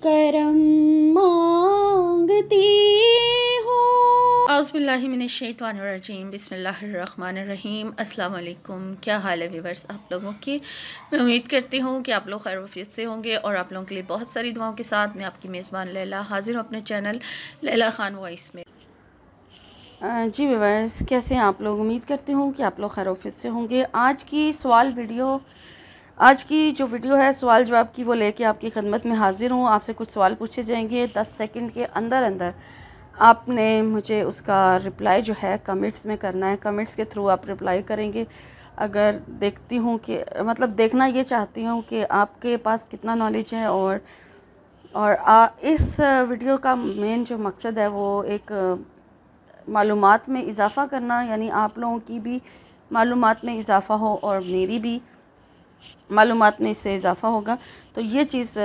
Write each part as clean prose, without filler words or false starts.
करम मांगती हूँ। औज़ुबिल्लाहिमिनश्शैतानिर्रजीम बिस्मिल्लाहिर्रहमानिर्रहीम। अस्सलाम वालेकुम। क्या हाल है व्यूअर्स आप लोगों की। मैं उम्मीद करती हूँ कि आप लोग खैर वफियत से होंगे और आप लोगों के लिए बहुत सारी दुआओं के साथ मैं आपकी मेज़बान लैला हाज़िर हूँ अपने चैनल लैला ख़ान वॉइस में। जी व्यूअर्स, कैसे हैं आप लोग। उम्मीद करती हूँ कि आप लोग खैर वफियत से होंगे। आज की जो वीडियो है सवाल जवाब की, वो लेके आपकी खिदमत में हाज़िर हूँ। आपसे कुछ सवाल पूछे जाएंगे। 10 सेकंड के अंदर अंदर आपने मुझे उसका रिप्लाई जो है कमेंट्स में करना है। कमेंट्स के थ्रू आप रिप्लाई करेंगे। अगर देखती हूँ कि मतलब देखना ये चाहती हूँ कि आपके पास कितना नॉलेज है और इस वीडियो का मेन जो मकसद है वो एक मालूमात में इजाफ़ा करना, यानी आप लोगों की भी मालूमात में इजाफ़ा हो और मेरी भी मालूमात में इससे इजाफ़ा होगा। तो ये चीज़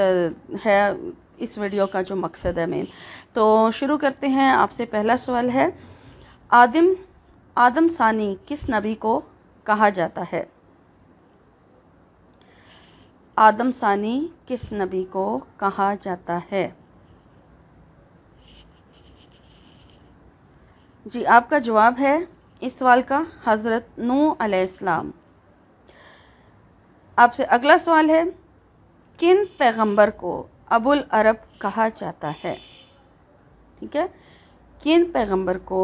है इस वीडियो का जो मकसद है मेन। तो शुरू करते हैं। आपसे पहला सवाल है, आदम सानी किस नबी को कहा जाता है? आदम सानी किस नबी को कहा जाता है? जी, आपका जवाब है इस सवाल का हज़रत नूह अलैहिस्सलाम। आपसे अगला सवाल है, किन पैगंबर को अबुल अरब कहा जाता है? ठीक है, किन पैगंबर को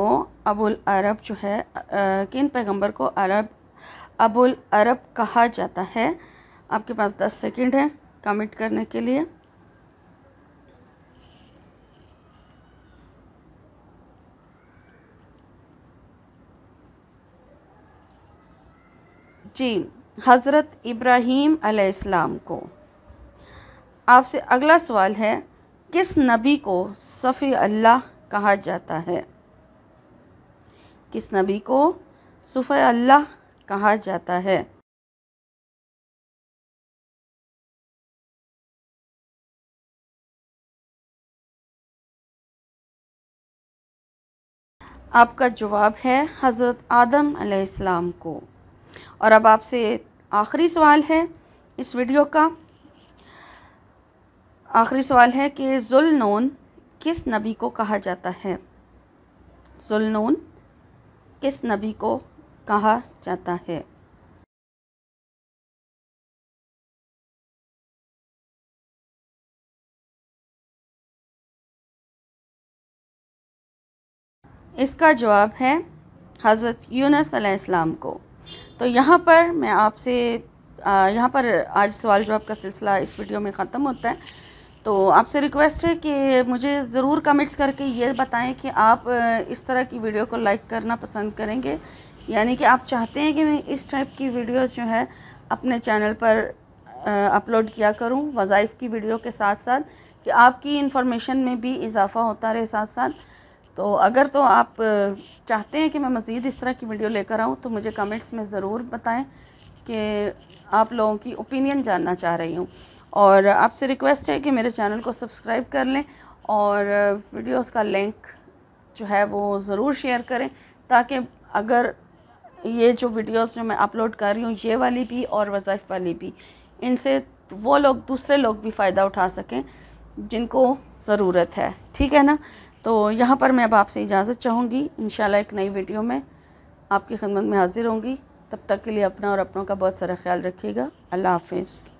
अबुल अरब जो है किन पैगंबर को अबुल अरब कहा जाता है? आपके पास 10 सेकंड है कमेंट करने के लिए। जी, हज़रत इब्राहीम अलैहिस्सलाम को। आपसे अगला सवाल है, किस नबी को सफ़ी अल्लाह कहा जाता है? किस नबी को सफ़ी अल्लाह कहा जाता है? आपका जवाब है हज़रत आदम अलैहिस्सलाम को। और अब आपसे आखिरी सवाल है इस वीडियो का। आखिरी सवाल है कि ज़ुल्नून किस नबी को कहा जाता है? ज़ुल्नून किस नबी को कहा जाता है? इसका जवाब है हज़रत यूनुस अलैहिस्सलाम को। तो यहाँ पर मैं आपसे यहाँ पर आज सवाल जवाब का सिलसिला इस वीडियो में ख़त्म होता है। तो आपसे रिक्वेस्ट है कि मुझे ज़रूर कमेंट्स करके ये बताएं कि आप इस तरह की वीडियो को लाइक करना पसंद करेंगे, यानी कि आप चाहते हैं कि मैं इस टाइप की वीडियोस जो है अपने चैनल पर अपलोड किया करूं, वज़ाइफ की वीडियो के साथ साथ, कि आपकी इन्फॉर्मेशन में भी इजाफ़ा होता रहे साथ साथ। तो अगर तो आप चाहते हैं कि मैं मज़ीद इस तरह की वीडियो लेकर आऊँ तो मुझे कमेंट्स में ज़रूर बताएं कि आप लोगों की ओपिनियन जानना चाह रही हूँ। और आपसे रिक्वेस्ट है कि मेरे चैनल को सब्सक्राइब कर लें और वीडियोस का लिंक जो है वो ज़रूर शेयर करें, ताकि अगर ये जो वीडियोस जो मैं अपलोड कर रही हूँ, ये वाली भी और वज़ाइफ वाली भी, इनसे वो लोग दूसरे लोग भी फ़ायदा उठा सकें जिनको ज़रूरत है। ठीक है ना। तो यहाँ पर मैं अब आपसे इजाज़त चाहूँगी। इंशाल्लाह एक नई वीडियो में आपकी खिदमत में हाज़िर होंगी। तब तक के लिए अपना और अपनों का बहुत सारा ख्याल रखिएगा। अल्लाह हाफ़िज़।